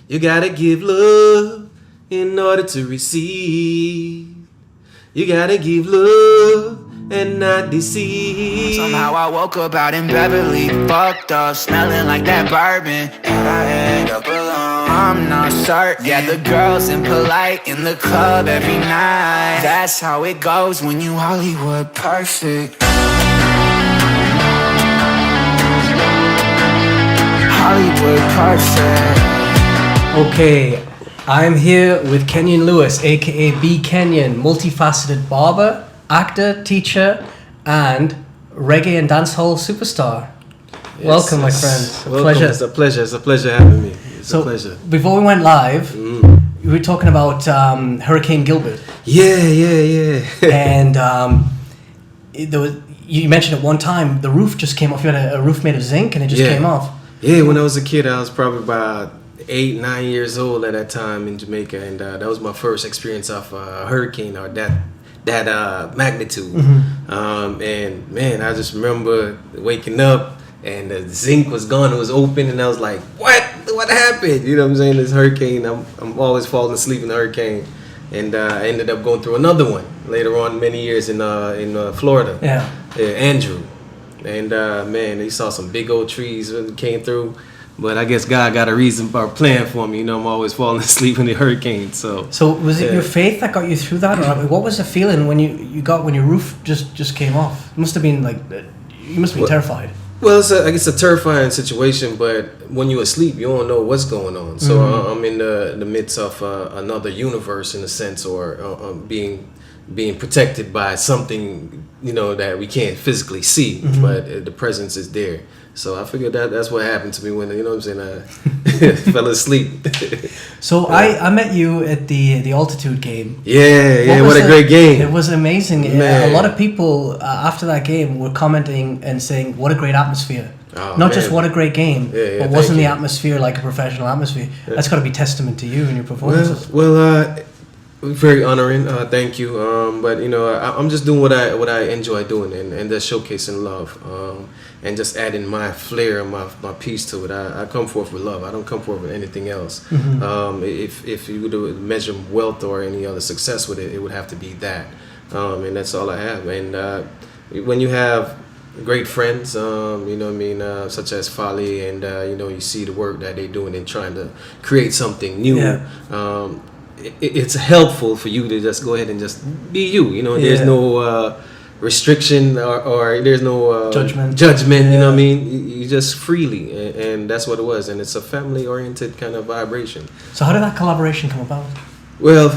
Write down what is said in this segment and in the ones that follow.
You gotta give love in order to receive. You gotta give love and not deceive. Somehow I woke up out in Beverly, fucked up, smelling like that bourbon, and I end up alone. I'm not certain. Yeah, the girls impolite in the club every night. That's how it goes when you Hollywood perfect. Hollywood perfect. Okay, I'm here with Kenyan Lewis, aka B.Kenyan, multi-faceted barber, actor, teacher, and reggae and dancehall superstar. Yes, Welcome, my yes. friend. Welcome. Pleasure. It's a pleasure. It's a pleasure having me. It's a pleasure. Before we went live, we were talking about Hurricane Gilbert. Yeah. And there was, you mentioned at one time the roof just came off. You had a roof made of zinc and it just came off. Yeah, when I was a kid, I was probably about 8-9 years old at that time in Jamaica, and that was my first experience of a hurricane or that magnitude. And man, I just remember waking up and the zinc was gone. It was open, and I was like, "What happened?" You know what I'm saying? This hurricane. I'm always falling asleep in the hurricane, and I ended up going through another one later on, many years in Florida. Andrew. And man, he saw some big old trees when it came through. But I guess God got a reason or plan for me. You know, I'm always falling asleep in the hurricane. So was it your faith that got you through that? Or what was the feeling when when your roof just came off? It must have been like, you must have been terrified. Well, I guess a terrifying situation, but when you're asleep, you don't know what's going on. So I'm in the midst of another universe in a sense, or being protected by something, you know, that we can't physically see, but the presence is there. So I figured that's what happened to me when, you know what I'm saying, I fell asleep. So I met you at the Altitude game. Yeah, what a great game. It was amazing. Man. A lot of people after that game were commenting and saying, what a great atmosphere. Not just what a great game, but wasn't the atmosphere like a professional atmosphere? That's got to be testament to you and your performances. Well, very honoring. Thank you. But you know, I'm just doing what I enjoy doing, and just showcasing love, and just adding my flair and my piece to it. I come forth with love. I don't come forth with anything else. If you would measure wealth or any other success with it, it would have to be that, and that's all I have. And when you have great friends, you know what I mean, such as Fali, and you know, you see the work that they're doing and trying to create something new. It's helpful for you to just go ahead and just be you. You know, there's no restriction or there's no judgment. You know what I mean? You just freely, and that's what it was. And it's a family-oriented kind of vibration. So how did that collaboration come about? Well,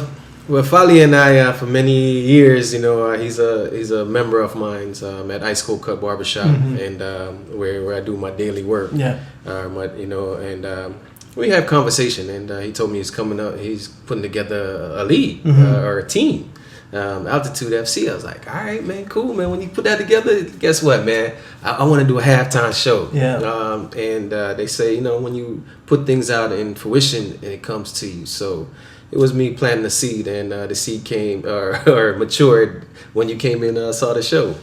Fali and I, for many years, you know, he's a member of mine at Ice Cold Cut Barbershop, and where I do my daily work. You know, and we have conversation, and he told me he's coming up. He's putting together a league or a team, Altitude FC. I was like, all right, man, cool, man. When you put that together, guess what, man? I want to do a halftime show. And they say, you know, when you put things out in fruition, it comes to you. So it was me planting the seed, and the seed came or matured when you came in and saw the show.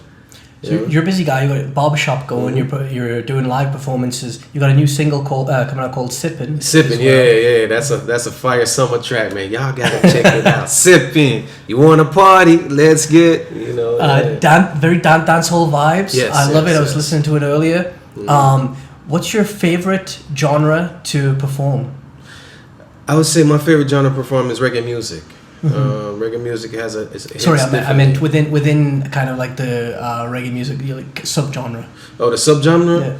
So you're a busy guy. You got a barbershop going. You're doing live performances. You got a new single coming out called "Sippin'." Sippin', yeah. That's a fire summer track, man. Y'all gotta check it out. Sippin'. You want to party? Let's get, you know. Very dancehall vibes. Yes, I love it. I was yes. listening to it earlier. What's your favorite genre to perform? I would say my favorite genre to perform is reggae music. Reggae music has I meant within kind of like the reggae music, like subgenre. Oh, the subgenre. Yeah.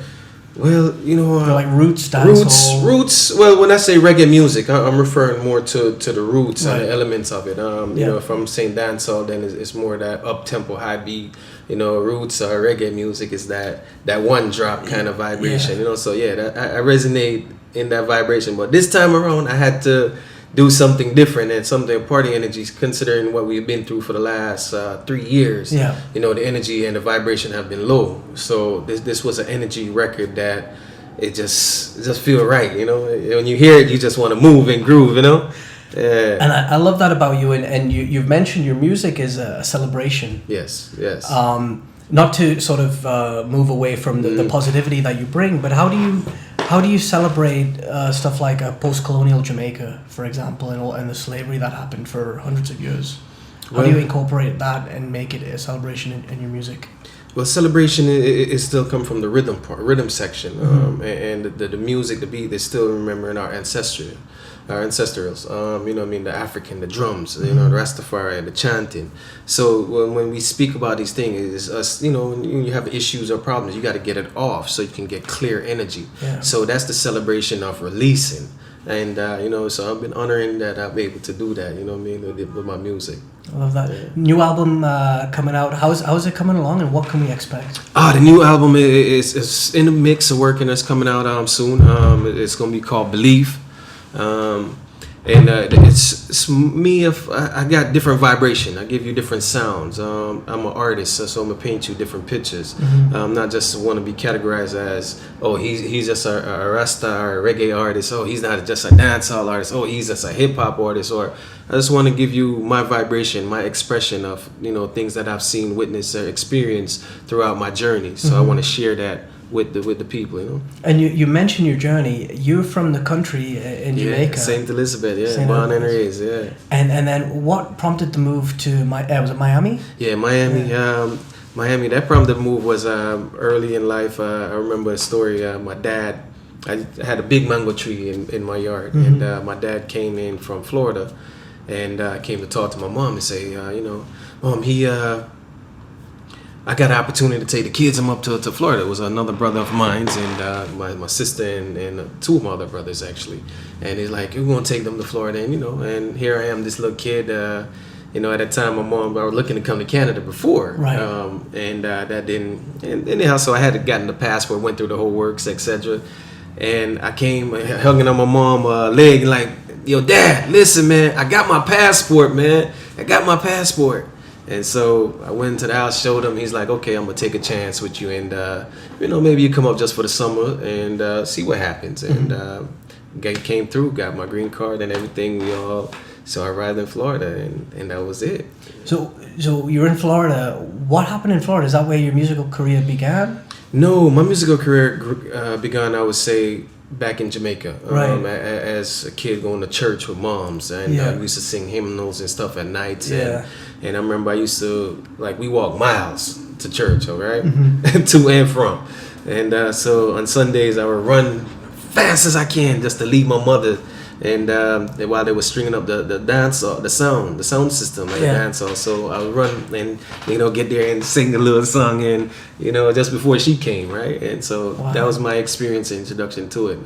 Well, you know, like roots, dancehall. Roots. Well, when I say reggae music, I'm referring more to the roots and the elements of it. You know, if I'm saying dancehall, then it's more that up tempo, high beat. You know, roots or reggae music is that one drop kind of vibration. You know, so I resonate in that vibration. But this time around, I had to do something different and something party energy, considering what we've been through for the last 3 years. You know, the energy and the vibration have been low. So this was an energy record that it just feel right. You know, when you hear it, you just want to move and groove. You know. And I love that about you. And you've mentioned your music is a celebration. Yes. Not to sort of move away from the positivity that you bring, but how do How do you celebrate stuff like post-colonial Jamaica, for example, and the slavery that happened for hundreds of years? How do you incorporate that and make it a celebration in your music? Well, celebration is still come from the rhythm section, and the music, the beat is still remembering our ancestrals. You know what I mean, the African, the drums, you know, the Rastafari, the chanting. So when we speak about these things, it's us, you know, when you have issues or problems, you got to get it off so you can get clear energy. Yeah. So that's the celebration of releasing. And, you know, so I've been honoring that I'm able to do that, you know what I mean, with my music. I love that. Yeah. New album coming out. How's it coming along, and what can we expect? The new album is in the mix of working. It's coming out soon. It's going to be called Believe. It's me. I got different vibration. I give you different sounds. I'm an artist, so I'm gonna paint you different pictures. Not just want to be categorized as, oh, he's just a Rasta or a reggae artist. Oh, he's not just a dancehall artist. Oh, he's just a hip hop artist. Or I just want to give you my vibration, my expression of, you know, things that I've seen, witnessed, or experienced throughout my journey. So I want to share that with the people, you know. And you mentioned your journey. You're from the country in Jamaica. St. Elizabeth, born and raised, And then what prompted the move to was it Miami? Yeah, Miami. Yeah. Miami. That prompted the move was early in life. I remember a story. My dad, I had a big mango tree in my yard, and my dad came in from Florida, and came to talk to my mom and say, you know, Mom, I got an opportunity to take the kids up to Florida. It was another brother of mine and my sister and two of my other brothers actually. And he's like, we're gonna take them to Florida, and you know, and here I am, this little kid. You know, at that time, I was looking to come to Canada before, right? That didn't. And anyhow, so I had gotten the passport, went through the whole works, etc. And I came hugging on my mom's leg, like, yo, Dad, listen, man, I got my passport, man. I got my passport. And so I went into the house, showed him. He's like, okay, I'm going to take a chance with you. And, you know, maybe you come up just for the summer and see what happens. And came through, got my green card and everything. So I arrived in Florida, and that was it. So you're in Florida. What happened in Florida? Is that where your musical career began? No, my musical career began, I would say, back in Jamaica, right. As a kid going to church with moms, and I used to sing hymnals and stuff at night. And I remember I used to, like, we walk miles to church, all right, to and from. And so on Sundays I would run fast as I can just to leave my mother. And while they were stringing up the dance, the sound system, like the dance hall, so I would run and, you know, get there and sing a little song, and, you know, just before she came, right? And so that was my experience and introduction to it.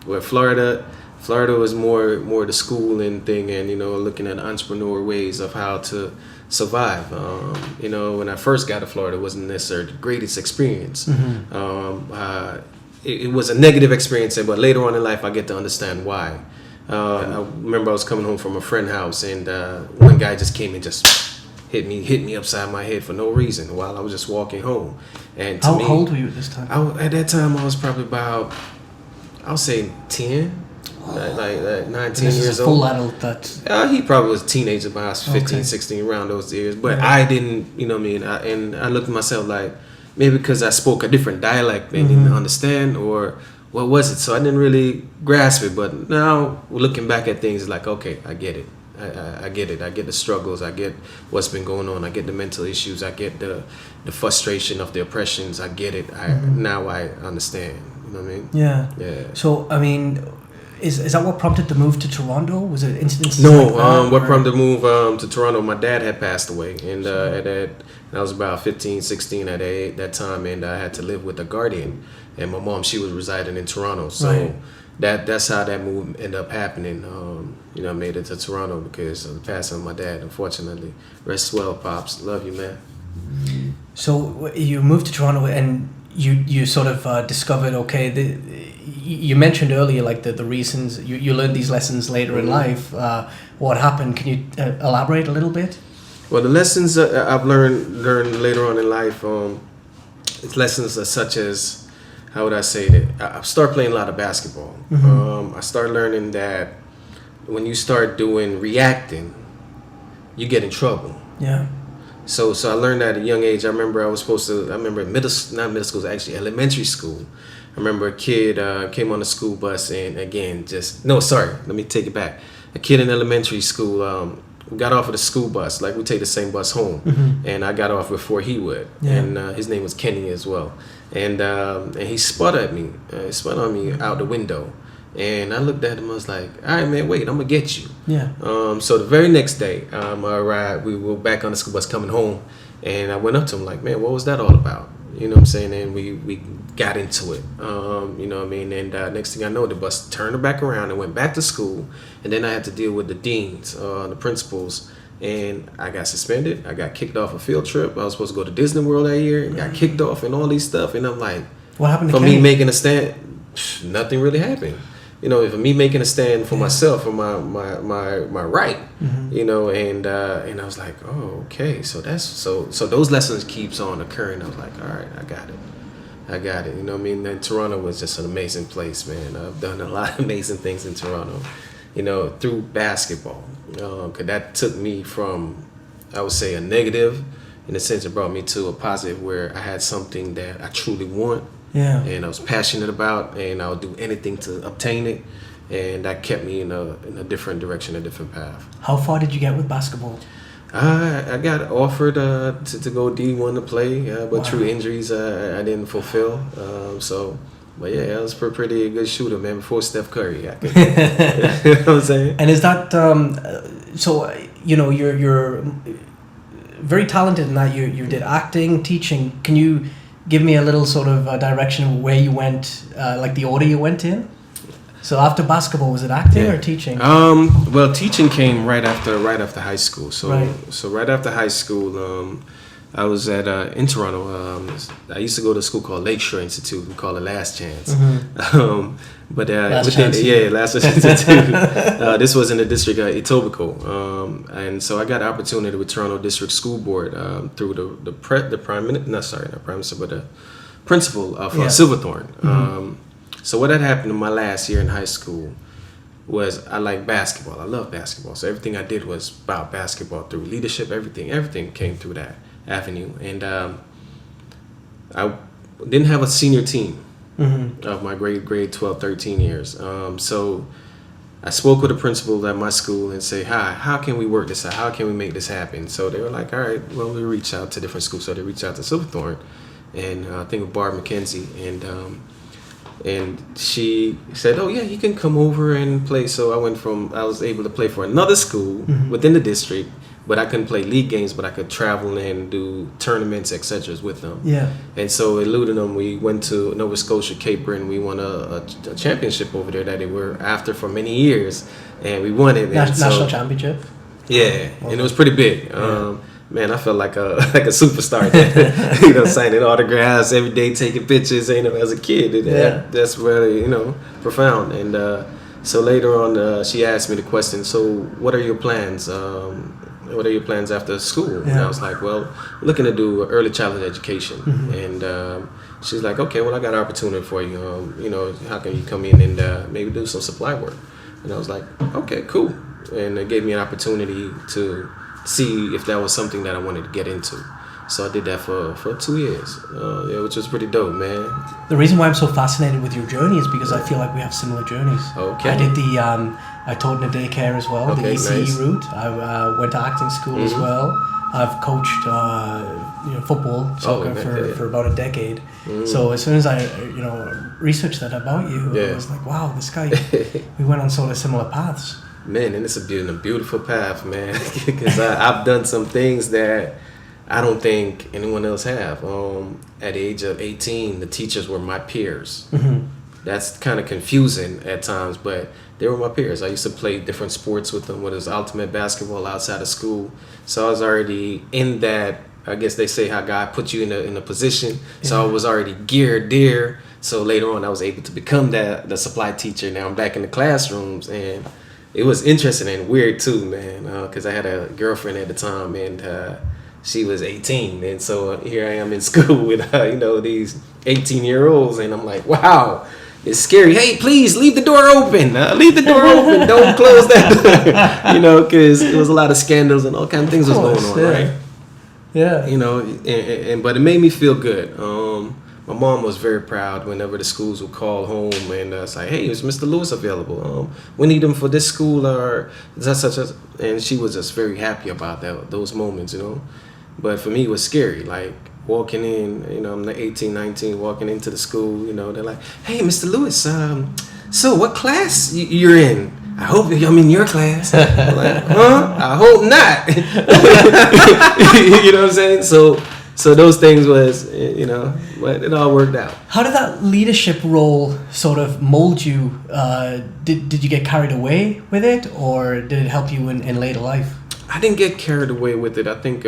Where Florida was more the schooling thing, and, you know, looking at entrepreneur ways of how to survive. You know, when I first got to Florida, it wasn't necessarily the greatest experience. It was a negative experience, but later on in life, I get to understand why. I remember I was coming home from a friend's house, and one guy just came and just hit me upside my head for no reason while I was just walking home. And to how old were you at this time? At that time, I was probably about, I'll say 10. Like 9, 10 years old. Full adult that. He probably was a teenager, about 15, 16, around those years. But I didn't, you know what I mean? And I looked at myself like, maybe because I spoke a different dialect and didn't understand, or what was it? So I didn't really grasp it. But now, looking back at things, it's like, okay, I get it. I get it. I get the struggles. I get what's been going on. I get the mental issues. I get the frustration of the oppressions. I get it. Now I understand. You know what I mean? Yeah. Yeah. So, I mean, is that what prompted the move to Toronto? Was it incidents? No, like that, what prompted the move to Toronto, my dad had passed away, and I was about 15, 16 at that time, and I had to live with a guardian, and my mom, she was residing in Toronto, so that's how that move ended up happening. You know, I made it to Toronto because of the passing of my dad, unfortunately. Rest well, Pops. Love you, man. So you moved to Toronto, and you sort of discovered, okay, you mentioned earlier, like the reasons you learned these lessons later in life. What happened? Can you elaborate a little bit? Well, the lessons I've learned later on in life, it's lessons such as, how would I say that? I started playing a lot of basketball. I started learning that when you start reacting, you get in trouble. Yeah. So I learned that at a young age. I remember not middle school, actually elementary school. remember a kid came on the school bus, and again, no, sorry, let me take it back. A kid in elementary school got off of the school bus, like we take the same bus home, and I got off before he would, and his name was Kenny as well, and he spun at me, spun on me out the window, and I looked at him, I was like, all right, man, wait, I'm gonna get you. Yeah. So the very next day, we were back on the school bus coming home, and I went up to him like, man, what was that all about? You know what I'm saying? And we got into it. You know what I mean? And next thing I know, the bus turned back around and went back to school. And then I had to deal with the deans, the principals. And I got suspended. I got kicked off a field trip. I was supposed to go to Disney World that year. And got kicked off and all these stuff. And I'm like, what happened to for me making a stand, nothing really happened. You know, for me making a stand for myself, for my right, you know, and I was like, oh, okay, so those lessons keeps on occurring. I was like, all right, I got it. You know what I mean? And Toronto was just an amazing place, man. I've done a lot of amazing things in Toronto, you know, through basketball. 'Cause that took me from, I would say, a negative, in a sense, it brought me to a positive where I had something that I truly want. Yeah. And I was passionate about, and I would do anything to obtain it, and that kept me in a different direction, a different path. How far did you get with basketball? I got offered to go D1 to play, but through injuries, I didn't fulfill. But yeah, I was a pretty good shooter, man. Before Steph Curry, you know what I'm saying? And is that so? You know, you're very talented in that you did acting, teaching. Can you give me a little sort of direction of where you went, like the order you went in? So after basketball, was it acting or teaching? Well, teaching came right after high school. So right after high school, I was in Toronto. I used to go to a school called Lakeshore Institute. We call it Last Chance. Last Chance Institute. This was in the district of Etobicoke, and so I got an opportunity with Toronto District School Board through the principal of Silverthorne. So what had happened in my last year in high school was I like basketball. I love basketball. So everything I did was about basketball through leadership. Everything came through that avenue. And I didn't have a senior team of my grade 12, 13 years. So I spoke with the principal at my school and say, hi, how can we work this out? How can we make this happen? So they were like, all right, well, we reach out to different schools. So they reached out to Silverthorne, and I think of Barber McKenzie, and she said, oh yeah, you can come over and play. So I was able to play for another school within the district, but I couldn't play league games, but I could travel and do tournaments, etc. with them. Yeah. And so at Ludenham, we went to Nova Scotia, Cape Breton. We won a championship over there that they were after for many years, and we won it. National championship? Yeah, and it was pretty big. Man, I felt like a superstar there. You know, signing autographs every day, taking pictures. You know, as a kid, that's really profound. And so later on, she asked me the question. So, what are your plans? What are your plans after school? And I was like, well, I'm looking to do early childhood education. And she's like, okay, well, I got an opportunity for you. How can you come in and maybe do some supply work? And I was like, okay, cool. And it gave me an opportunity to see if that was something that I wanted to get into. So I did that for 2 years, which was pretty dope, man. The reason why I'm so fascinated with your journey is because I feel like we have similar journeys. Okay. I did I taught in a daycare as well, the ECE route. I went to acting school as well. I've coached football, soccer for about a decade. So as soon as I researched that about you, I was like, wow, this guy, we went on sort of similar paths. Man, and it's a beautiful path, man. Because I've done some things that I don't think anyone else have. At the age of 18, the teachers were my peers. That's kind of confusing at times, but they were my peers. I used to play different sports with them, whether it was ultimate basketball outside of school. So I was already in that. I guess they say how God put you in a position. So I was already geared there. So later on, I was able to become the supply teacher. Now I'm back in the classrooms, and it was interesting and weird too, man, because I had a girlfriend at the time, and she was 18, and so here I am in school with these 18-year-olds, and I'm like, wow, it's scary. Hey, please leave the door open. Leave the door open. Don't close that door. Because there was a lot of scandals and all kinds of things was going on, right? Yeah. But it made me feel good. my mom was very proud whenever the schools would call home and it's like, hey, is Mr. Lewis available? We need him for this school or such. And she was just very happy about those moments, you know. But for me, it was scary, like walking in, you know, I'm like 18, 19, walking into the school, you know, they're like, hey, Mr. Lewis, so what class you're in? I hope I'm in your class. I'm like, huh? I hope not. You know what I'm saying? So those things was, you know, but it all worked out. How did that leadership role sort of mold you? Did you get carried away with it, or did it help you in later life? I didn't get carried away with it. I think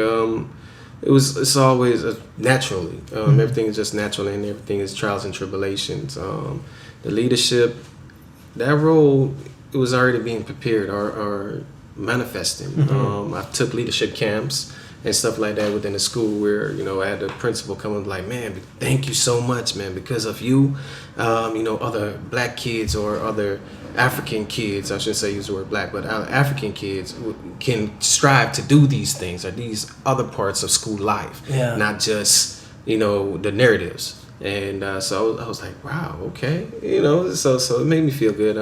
it's always naturally. Everything is just natural, and everything is trials and tribulations. The leadership, that role, it was already being prepared or manifesting. I took leadership camps and stuff like that within the school where, you know, I had the principal come up like, man, thank you so much, man, because of you, you know, other black kids or other African kids, I shouldn't say use the word black, but African kids can strive to do these things or these other parts of school life, not just, you know, the narratives. And so I was like, wow, okay, you know, so it made me feel good.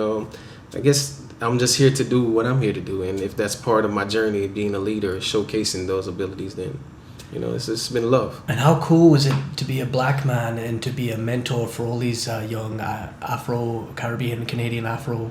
I guess I'm just here to do what I'm here to do, and if that's part of my journey, being a leader, showcasing those abilities, then, you know, it's been love. And how cool was it to be a black man and to be a mentor for all these young Afro-Caribbean, Canadian Afro?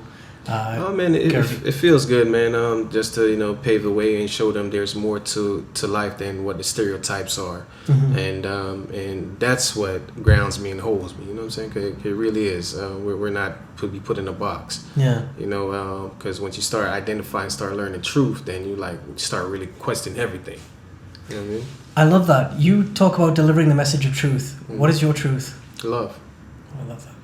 Oh man, it feels good, man. Just to, you know, pave the way and show them there's more to life than what the stereotypes are, and that's what grounds me and holds me. You know what I'm saying? 'Cause it really is. We're not to be put in a box. Yeah. You know, because once you start identifying, start learning truth, then you start really questioning everything. You know what I mean? I love that. You talk about delivering the message of truth. What is your truth? Love. I love that.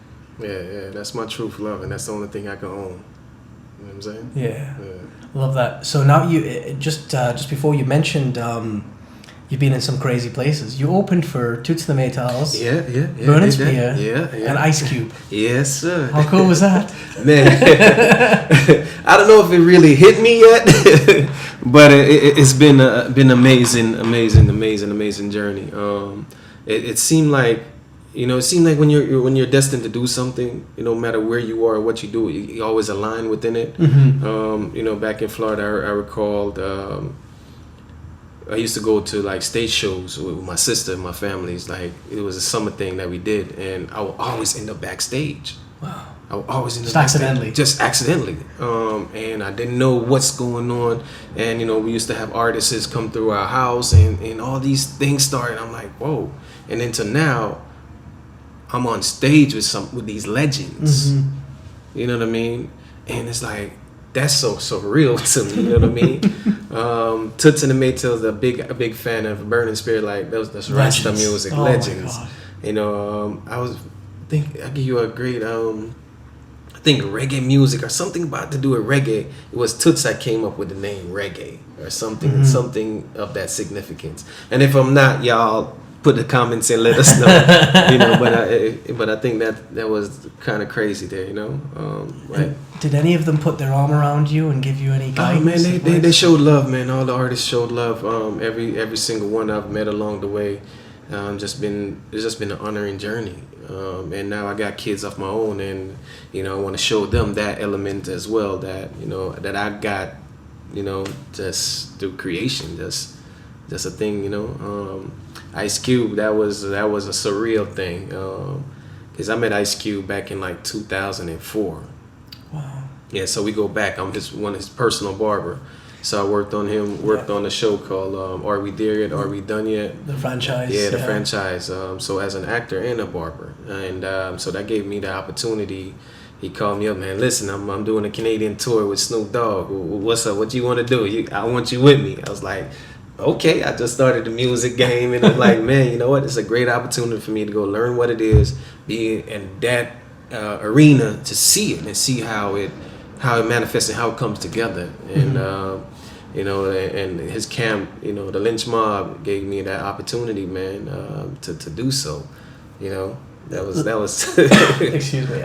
Yeah, that's my truth, love, and that's the only thing I can own. You know what I'm saying? Yeah. Love that. So now you just before you mentioned you've been in some crazy places. You opened for Toots the Maytals. Yeah. Burning Spear. Yeah. And Ice Cube. Yes, sir. How cool was that? Man, I don't know if it really hit me yet, but it's been amazing journey. It seemed like, you know, when you're destined to do something, you know, no matter where you are or what you do, you always align within it. You know, back in Florida, I recalled I used to go to like stage shows with my sister and my family. It's like it was a summer thing that we did, and I would always end up backstage. Wow. I would always end up accidentally. Just accidentally. And I didn't know what's going on. And, you know, we used to have artists come through our house and all these things started. I'm like, whoa. And then to now, I'm on stage with these legends. You know what I mean? And it's like, that's so real to me. You know what I mean? Toots and the Maytals, a big fan of Burning Spear, like that's Rasta music, legends. You know, I give you a great I think reggae music or something about to do with reggae. It was Toots that came up with the name reggae or something of that significance. And if I'm not, y'all put the comments and let us know. You know, but I think that was kind of crazy there. You know, right. Did any of them put their arm around you and give you any guidance? Oh man, they showed love, man. All the artists showed love. Every single one I've met along the way. It's just been an honoring journey. And now I got kids of my own, and you know, I want to show them that element as well. That, you know, that I got, you know, just through creation, just a thing. You know, Ice Cube. That was a surreal thing. Cause I met Ice Cube back in like 2004. Wow. Yeah, so we go back. I'm his personal barber. So I worked on on a show called Are We There Yet? Are We Done Yet? The franchise. Yeah, the franchise. So as an actor and a barber. And so that gave me the opportunity. He called me up, man, listen, I'm doing a Canadian tour with Snoop Dogg. What's up? What do you want to do? I want you with me. I was like, okay. I just started the music game. And I'm like, man, you know what? It's a great opportunity for me to go learn what it is, be in that arena to see it and see how it manifests and how it comes together. And you know, and his camp, you know, the Lynch Mob gave me that opportunity, man, to do so. You know, that was. Excuse me.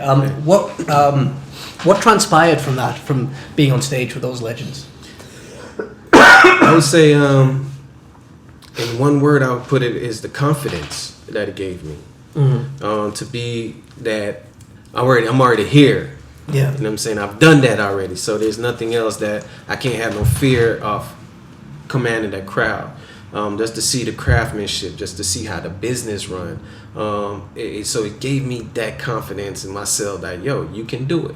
What transpired from that, from being on stage with those legends? I would say, in one word, I would put it is the confidence that it gave me. To be that I'm already here. Yeah. You know what I'm saying? I've done that already. So there's nothing else that I can't have no fear of commanding that crowd. Just to see the craftsmanship, just to see how the business run. So it gave me that confidence in myself that, yo, you can do it.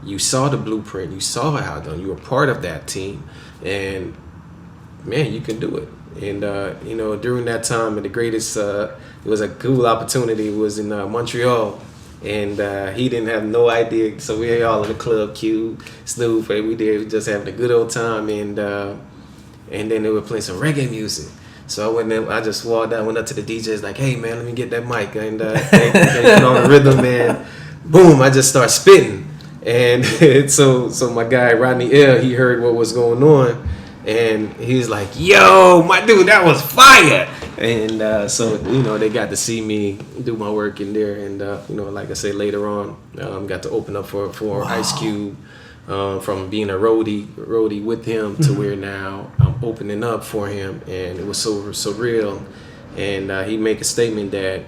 You saw the blueprint. You saw how done. You were part of that team. And, man, you can do it. And, during that time, and the greatest, it was a cool opportunity. It was in Montreal. And he didn't have no idea. So we were all in the club, Q, Snoop, and we just having a good old time. And then they were playing some reggae music. So I went in, I just walked out, went up to the DJs like, hey man, let me get that mic. And they put on the rhythm, and boom, I just start spitting. And so my guy, Rodney L., he heard what was going on. And he's like, yo, my dude, that was fire. And so they got to see me do my work in there. And, like I said, later on, got to open up for Ice Cube. From being a roadie with him to where now I'm opening up for him, and it was so surreal. And he made a statement that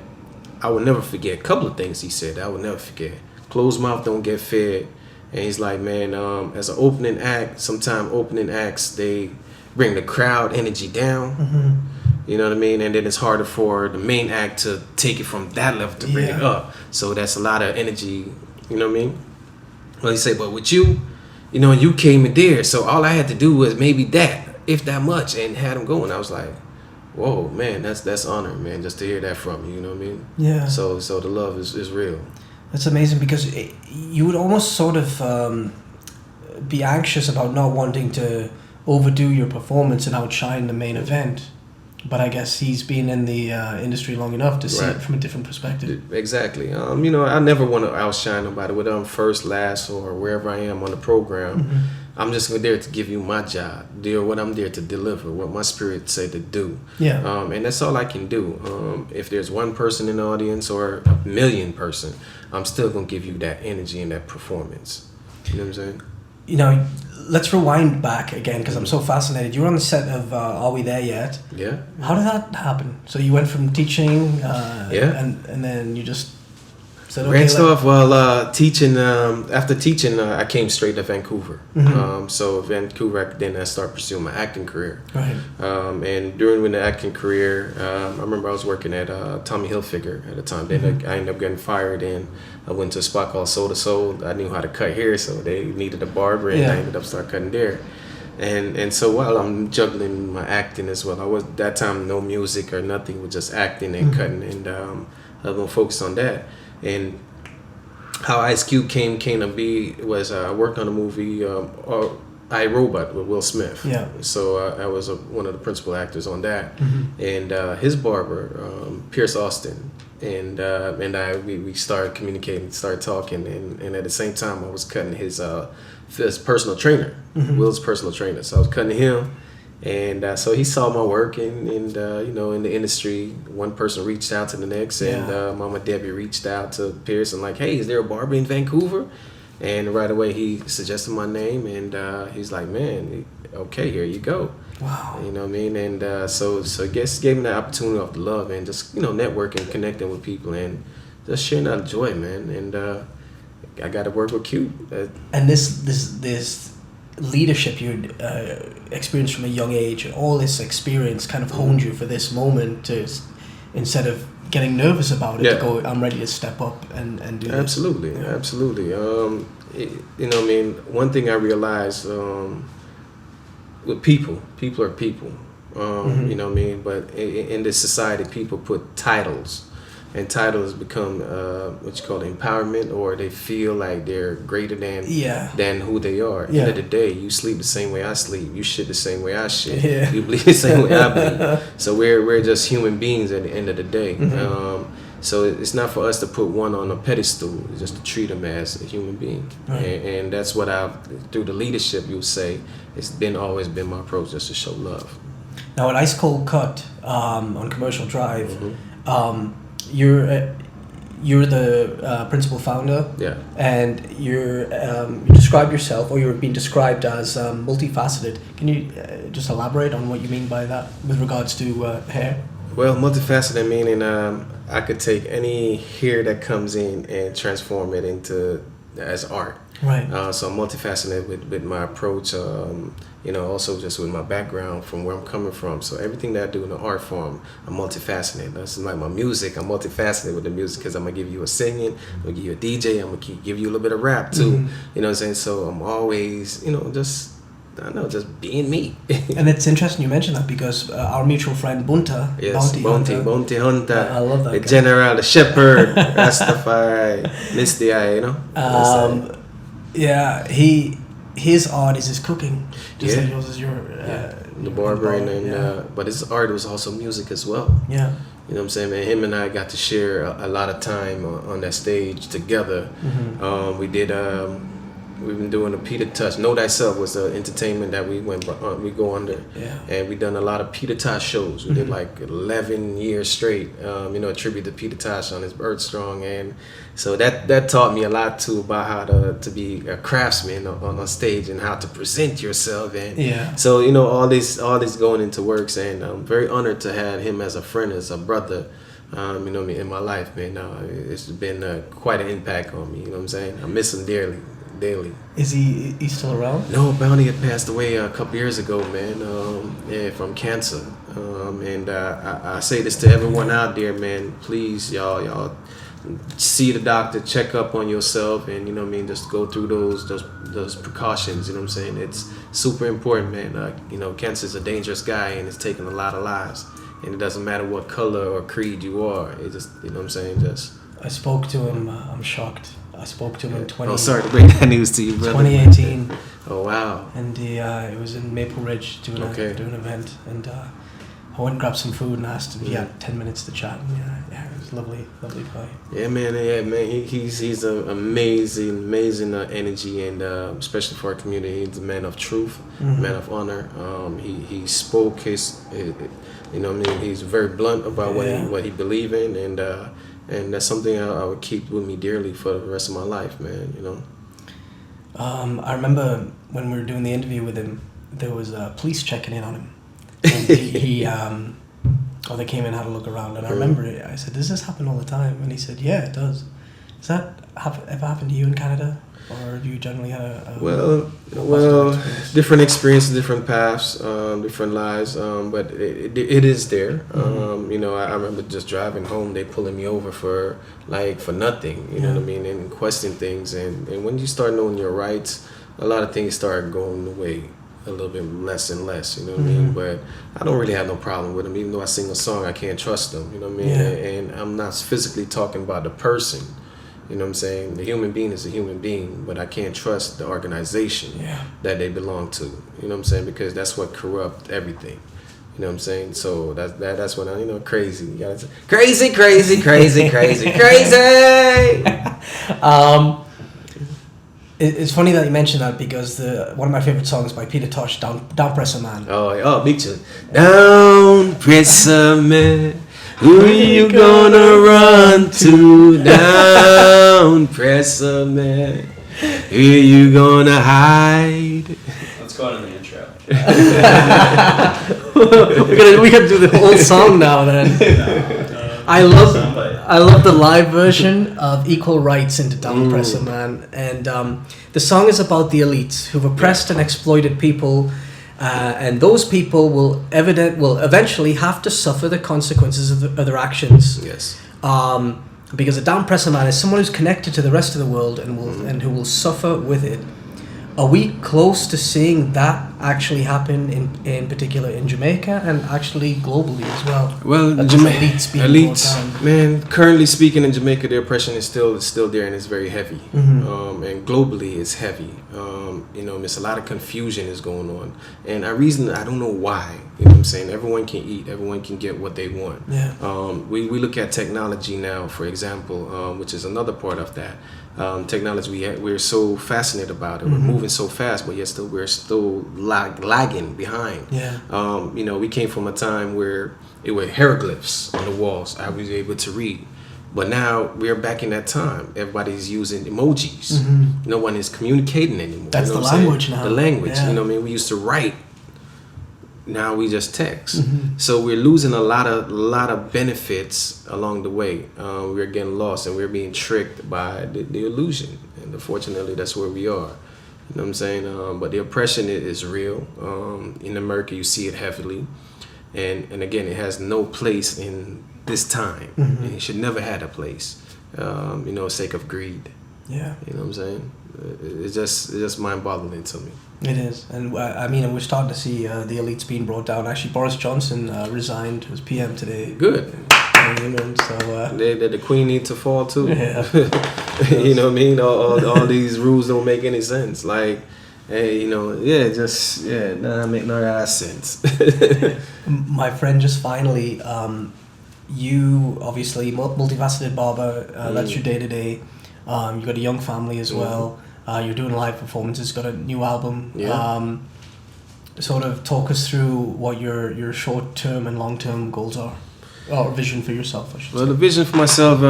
I will never forget. A couple of things he said I will never forget. Closed mouth don't get fed. And he's like, man, as an opening act, sometimes opening acts, they bring the crowd energy down. You know what I mean? And then it's harder for the main act to take it from that level to bring it up. So that's a lot of energy. You know what I mean? Well, he said, but with you, you came in there, so all I had to do was maybe that, if that much, and had him going. I was like, whoa, man, that's honor, man, just to hear that from you. You know what I mean? Yeah. So the love is real. That's amazing, because you would almost sort of be anxious about not wanting to overdo your performance and outshine the main event. But I guess he's been in the industry long enough to see it from a different perspective. Exactly. I never want to outshine nobody, whether I'm first, last, or wherever I am on the program. I'm just there to give you my job, what I'm there to deliver, what my spirit say to do. Yeah. And that's all I can do. If there's one person in the audience or a million person, I'm still going to give you that energy and that performance. You know what I'm saying? Let's rewind back again, because I'm so fascinated. You were on the set of Are We There Yet? Yeah. How did that happen? So you went from teaching, and then you just said, okay. Branched off. Teaching. After teaching, I came straight to Vancouver. So Vancouver, then I started pursuing my acting career. Right. And during the acting career, I remember I was working at Tommy Hilfiger at the time. Then I ended up getting fired, and I went to a spot called Soul to Soul. I knew how to cut hair, so they needed a barber, and I ended up start cutting there. And so while I'm juggling my acting as well, I was that time no music or nothing, was just acting and cutting, and I was gonna focus on that. And how Ice Cube came to be was I worked on a movie, I, Robot, with Will Smith. Yeah. So I was one of the principal actors on that, and his barber, Pierce Austin, and we started communicating, started talking, and at the same time I was cutting his personal trainer, Will's personal trainer. So I was cutting him. And so he saw my work, and in the industry, one person reached out to the next, and Mama Debbie reached out to Pierce and like, hey, is there a barber in Vancouver? And right away he suggested my name, and he's like, man, okay, here you go. Wow. You know what I mean? And so I guess gave me the opportunity of the love and just networking, connecting with people, and just sharing that joy, man. And I got to work with Q. And this leadership you experienced from a young age, all this experience kind of honed you for this moment to, instead of getting nervous about it, to go, I'm ready to step up and do this. Absolutely. One thing I realized with people are people. You know what I mean? But in this society, people put titles. And titles become what you call empowerment, or they feel like they're greater than who they are. At the end of the day, you sleep the same way I sleep. You shit the same way I shit. Yeah. You bleed the same way I bleed. So we're just human beings at the end of the day. So it's not for us to put one on a pedestal, it's just to treat them as a human being. Right. And that's what through the leadership, you'll say, it's always been my approach, just to show love. Now at Ice Cold Cut on Commercial Drive, you're the principal founder, and you describe yourself, or you're being described as multi-faceted. Can you just elaborate on what you mean by that with regards to hair? Well, multifaceted meaning I could take any hair that comes in and transform it into as art. Right. So I'm multifaceted with my approach. Also just with my background from where I'm coming from. So everything that I do in the art form, I'm multifaceted. That's like my music. I'm multifaceted with the music because I'm gonna give you a singing, I'm gonna give you a DJ, I'm gonna give you a little bit of rap too. You know what I'm saying? So I'm always, just being me. And it's interesting you mentioned that because our mutual friend Bunta, Yes, Bounty Hunter. I love that the guy. General, the Shepherd, Rastafari, Misty Eye, Yeah, his art is his cooking. Just like yours is your the Barber but his art was also music as well. Yeah. You know what I'm saying, man? Him and I got to share a lot of time on that stage together. We did. We've been doing a Peter Touch. Know Thyself was the entertainment that we go under. Yeah. And we done a lot of Peter Tosh shows. We did like 11 years straight. A tribute to Peter Tosh on his Bird Strong, and so that taught me a lot too about how to be a craftsman on stage and how to present yourself. And so all this going into works, and I'm very honored to have him as a friend, as a brother. In my life, man. It's been quite an impact on me. You know what I'm saying? I miss him dearly. Daily. Is he still around? No, Bounty had passed away a couple years ago, man. From cancer. I say this to everyone out there, man. Please, y'all see the doctor, check up on yourself, and just go through those precautions. You know what I'm saying? It's super important, man. Cancer is a dangerous guy, and it's taking a lot of lives. And it doesn't matter what color or creed you are. It just, you know what I'm saying? I spoke to him. I'm shocked. I spoke to him in 20. Oh, sorry to bring that news to you, brother. 2018. Oh wow. And it was in Maple Ridge doing an event, and I went and grabbed some food and asked if he had 10 minutes to chat. And it was lovely guy. Yeah, man. He's an amazing energy, and especially for our community, he's a man of truth, man of honor. He spoke his, he's very blunt about what he believe in, and that's something I would keep with me dearly for the rest of my life, man. I remember when we were doing the interview with him, there was police checking in on him. And they came in and had a look around, and I remember it. I said, "Does this happen all the time?" And he said, "Yeah, it does." Does that ever happen to you in Canada, or have you generally had a different experiences, different paths, different lives, but it is there. I remember just driving home, they pulling me over for nothing, you know what I mean, and questioning things, and when you start knowing your rights, a lot of things start going away a little bit less and less, you know what I mean, but I don't really have no problem with them. Even though I sing a song, I can't trust them, you know what I mean, and I'm not physically talking about the person. You know what I'm saying? The human being is a human being, but I can't trust the organization that they belong to. You know what I'm saying? Because that's what corrupt everything. You know what I'm saying? So that's what crazy. You gotta say, crazy. It's funny that you mentioned that because one of my favorite songs by Peter Tosh, Down Presser Man. Oh, big tune. Down Presser Man. Who you gonna run to? Down Presser Man. Who you gonna hide? Let's go on in the intro. we could do the whole song now then. I love the live version of Equal Rights into Down Presser Man, and the song is about the elites who've oppressed and exploited people. And those people will eventually have to suffer the consequences of their actions. Yes. Because a down presser man is someone who's connected to the rest of the world and who will suffer with it. Are we close to seeing that actually happen in particular in Jamaica and actually globally as well? Well, elites, man. Currently speaking, in Jamaica, the oppression is still there, and it's very heavy. And globally, it's heavy. There's a lot of confusion is going on, and I don't know why. You know what I'm saying? Everyone can eat. Everyone can get what they want. Yeah. We look at technology now, for example, which is another part of that. Technology, we're so fascinated about it. We're moving so fast, but yet we're still lagging behind. Yeah. We came from a time where it were hieroglyphs on the walls. I was able to read. But now we're back in that time. Everybody's using emojis. No one is communicating anymore. That's the language now. The language. Yeah. You know what I mean? We used to write now we just text. So we're losing a lot of benefits along the way. We're getting lost and we're being tricked by the illusion. And unfortunately, that's where we are. You know what I'm saying? But the oppression is real. In America, you see it heavily. And again, it has no place in this time. And it should never had a place, sake of greed. Yeah. You know what I'm saying? It's just mind-boggling to me. It is. And we're starting to see the elites being brought down. Actually, Boris Johnson resigned as PM today. Good. So the Queen needs to fall too. Yeah. You know what I mean? All these rules don't make any sense. Like, hey, none make no sense. My friend, just finally, you obviously multifaceted barber. That's your day to day. You got a young family as well. You're doing live performances. Got a new album. Yeah. Sort of talk us through what your short term and long term goals are, or vision for yourself, I should say. The vision for myself,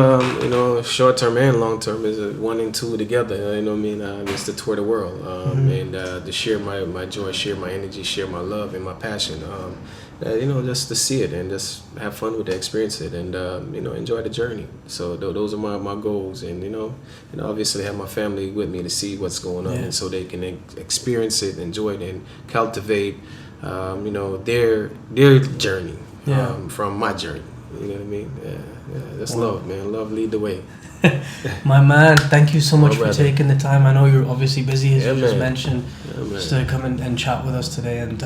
short term and long term, is one and two together. You know what I mean? It's to tour the world and to share my joy, share my energy, share my love and my passion. Just to see it and just have fun with it, experience it, and enjoy the journey. So those are my goals, and and obviously have my family with me to see what's going on, and so they can experience it, enjoy it, and cultivate, their journey from my journey. You know what I mean? Yeah, that's love, man. Love lead the way. My man, thank you so much for brother. taking the time. I know you're obviously busy, as you just mentioned, Yeah, just to come and chat with us today, and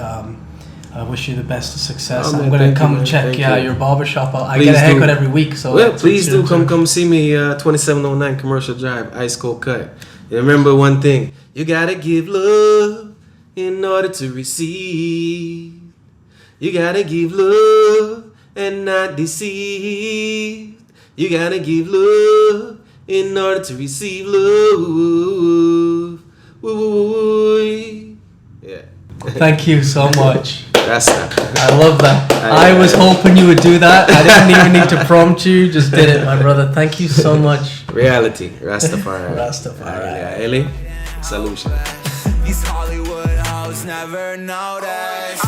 I wish you the best of success. Oh, man, I'm going to come you, check you. your barbershop out. I Please get a haircut do. every week, so Please do come see me. 2709 Commercial Drive, Ice Cold Cut. And remember one thing: you gotta give love in order to receive. You gotta give love and not deceive. You gotta give love in order to receive love. Woo-woo-woo. Yeah. Thank you so much. That's that. I love that. I was hoping you would do that. I didn't even need to prompt you. Just did it, my brother. Thank you so much. Reality. Rastafari. Rastafari. Ellie, solution. These Hollywood hoes never notice.